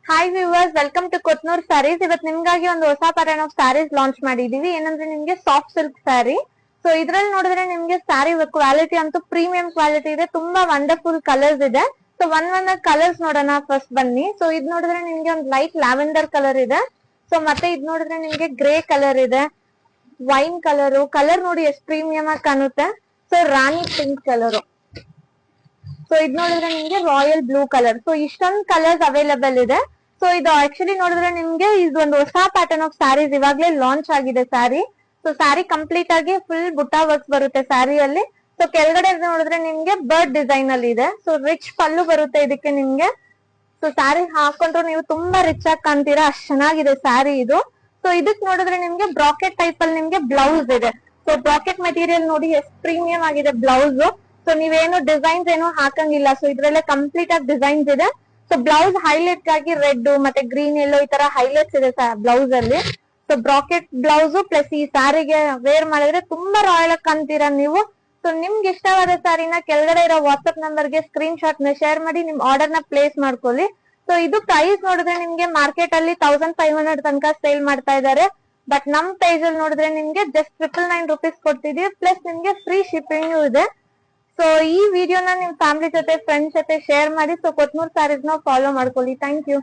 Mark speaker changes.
Speaker 1: Hi viewers, welcome to Kothnur saris. ಇವತ್ತು ನಿಮ್ಗಾಗಿ ಒಂದು ಹೊಸ ಪ್ಯಾಟರ್ನ್ ಆಫ್ ಸ್ಯಾರೀಸ್ ಲಾಂಚ್ ಮಾಡಿದೀವಿ. ಏನಂದ್ರೆ ನಿಮ್ಗೆ ಸಾಫ್ಟ್ ಸಿಲ್ಕ್ ಸ್ಯಾರಿ. ಸೊ ಇದ್ರಲ್ಲಿ ನೋಡಿದ್ರೆ ನಿಮ್ಗೆ ಸ್ಯಾರಿ ಕ್ವಾಲಿಟಿ ಅಂತೂ ಪ್ರೀಮಿಯಂ ಕ್ವಾಲಿಟಿ ಇದೆ. ತುಂಬಾ ವಂಡರ್ಫುಲ್ ಕಲರ್ಸ್ ಇದೆ. ಸೊ ಒಂದ್ ಕಲರ್ಸ್ ನೋಡೋಣ. ಫಸ್ಟ್ ಬನ್ನಿ. ಸೊ ಇದ್ ನೋಡಿದ್ರೆ ನಿಮ್ಗೆ ಒಂದು ಲೈಟ್ ಲ್ಯಾವೆಂಡರ್ ಕಲರ್ ಇದೆ. ಸೊ ಮತ್ತೆ ಇದ್ ನೋಡಿದ್ರೆ ನಿಮ್ಗೆ ಗ್ರೇ ಕಲರ್ ಇದೆ, ವೈನ್ ಕಲರ್ ನೋಡಿ ಎಷ್ಟು ಪ್ರೀಮಿಯಂ ಆಗಿ ಕಾಣುತ್ತೆ. ಸೊ ರಾಣಿ ಪಿಂಕ್ ಕಲರ್. ಸೊ ಇದ್ ನೋಡಿದ್ರೆ ನಿಮ್ಗೆ ರಾಯಲ್ ಬ್ಲೂ ಕಲರ್. ಸೊ ಇಷ್ಟೊಂದು ಕಲರ್ಸ್ ಅವೈಲೇಬಲ್ ಇದೆ. ಸೊ ಇದು ಆಕ್ಚುಲಿ ನೋಡಿದ್ರೆ ನಿಮ್ಗೆ ಇದು ಒಂದು ಹೊಸ ಪ್ಯಾಟರ್ನ್ ಆಫ್ ಸ್ಯಾರೀಸ್ ಇವಾಗ್ಲೇ ಲಾಂಚ್ ಆಗಿದೆ ಸ್ಯಾರಿ. ಸೊ ಸ್ಯಾರಿ ಕಂಪ್ಲೀಟ್ ಆಗಿ ಫುಲ್ ಬುಟ್ಟ ವರ್ಕ್ಸ್ ಬರುತ್ತೆ ಸ್ಯಾರಿಯಲ್ಲಿ. ಸೊ ಕೆಳಗಡೆ ನೋಡಿದ್ರೆ ನಿಮ್ಗೆ ಬರ್ಡ್ ಡಿಸೈನ್ ಅಲ್ಲಿ ಇದೆ. ಸೊ ರಿಚ್ ಪಲ್ಲು ಬರುತ್ತೆ ಇದಕ್ಕೆ ನಿಮ್ಗೆ. ಸೊ ಸ್ಯಾರಿ ಹಾಕೊಂಡ್ರು ನೀವು ತುಂಬಾ ರಿಚ್ ಆಗಿ ಕಾಣ್ತೀರಾ, ಅಷ್ಟ್ ಚೆನ್ನಾಗಿದೆ ಸ್ಯಾರಿ ಇದು. ಸೊ ಇದಕ್ ನೋಡಿದ್ರೆ ನಿಮ್ಗೆ ಬ್ರಾಕೆಟ್ ಟೈಪ್ ಅಲ್ಲಿ ನಿಮ್ಗೆ ಬ್ಲೌಸ್ ಇದೆ. ಸೊ ಬ್ರಾಕೆಟ್ ಮೆಟೀರಿಯಲ್ ನೋಡಿ ಎಷ್ಟು ಪ್ರೀಮಿಯಂ ಆಗಿದೆ ಬ್ಲೌಸ್. ಸೊ ನೀವೇನು ಡಿಸೈನ್ಸ್ ಏನು ಹಾಕಂಗಿಲ್ಲ. ಸೊ ಇದ್ರಲ್ಲೇ ಕಂಪ್ಲೀಟ್ ಆಗಿ ಡಿಸೈನ್ಸ್ ಇದೆ. ಸೊ ಬ್ಲೌಸ್ ಹೈಲೈಟ್ ಆಗಿ ರೆಡ್ ಮತ್ತೆ ಗ್ರೀನ್ ಎಲ್ಲೋ ಈ ತರ ಹೈಲೈಟ್ಸ್ ಇದೆ ಬ್ಲೌಸ್ ಅಲ್ಲಿ. ಸೊ ಬ್ರಾಕೆಟ್ ಬ್ಲೌಸ್ ಪ್ಲಸ್ ಈ ಸ್ಯಾರಿಗೆ ವೇರ್ ಮಾಡಿದ್ರೆ ತುಂಬಾ ರಾಯಲ್ ಆಗಿ ಕಾಣ್ತೀರಾ ನೀವು. ಸೊ ನಿಮ್ಗೆ ಇಷ್ಟವಾದ ಸ್ಯಾರಿನ ಕೆಳಗಡೆ ಇರೋ ವಾಟ್ಸ್ಆಪ್ ನಂಬರ್ಗೆ ಸ್ಕ್ರೀನ್ ಶಾಟ್ ನ ಶೇರ್ ಮಾಡಿ ನಿಮ್ ಆರ್ಡರ್ ನ ಪ್ಲೇಸ್ ಮಾಡ್ಕೊಳ್ಳಿ. ಸೊ ಇದು ಪ್ರೈಸ್ ನೋಡಿದ್ರೆ ನಿಮ್ಗೆ ಮಾರ್ಕೆಟ್ ಅಲ್ಲಿ 1500 ತನಕ ಸೇಲ್ ಮಾಡ್ತಾ ಇದ್ದಾರೆ. ಬಟ್ ನಮ್ ಪೇಜ್ ಅಲ್ಲಿ ನೋಡಿದ್ರೆ ನಿಮ್ಗೆ ಜಸ್ಟ್ 999 rupees ಕೊಡ್ತಿದೀವಿ. ಪ್ಲಸ್ ನಿಮ್ಗೆ ಫ್ರೀ ಶಿಪ್ಪಿಂಗ್ ಇದೆ. ಸೊ ಈ ವಿಡಿಯೋನ ನಿಮ್ ಫ್ಯಾಮಿಲಿ ಜೊತೆ ಫ್ರೆಂಡ್ಸ್ ಜೊತೆ ಶೇರ್ ಮಾಡಿ. ಸೊ ಕೊತ್ನೂರ್ ಸ್ಯಾರೀಸ್ ನ ಫಾಲೋ ಮಾಡ್ಕೊಳ್ಳಿ. Thank you.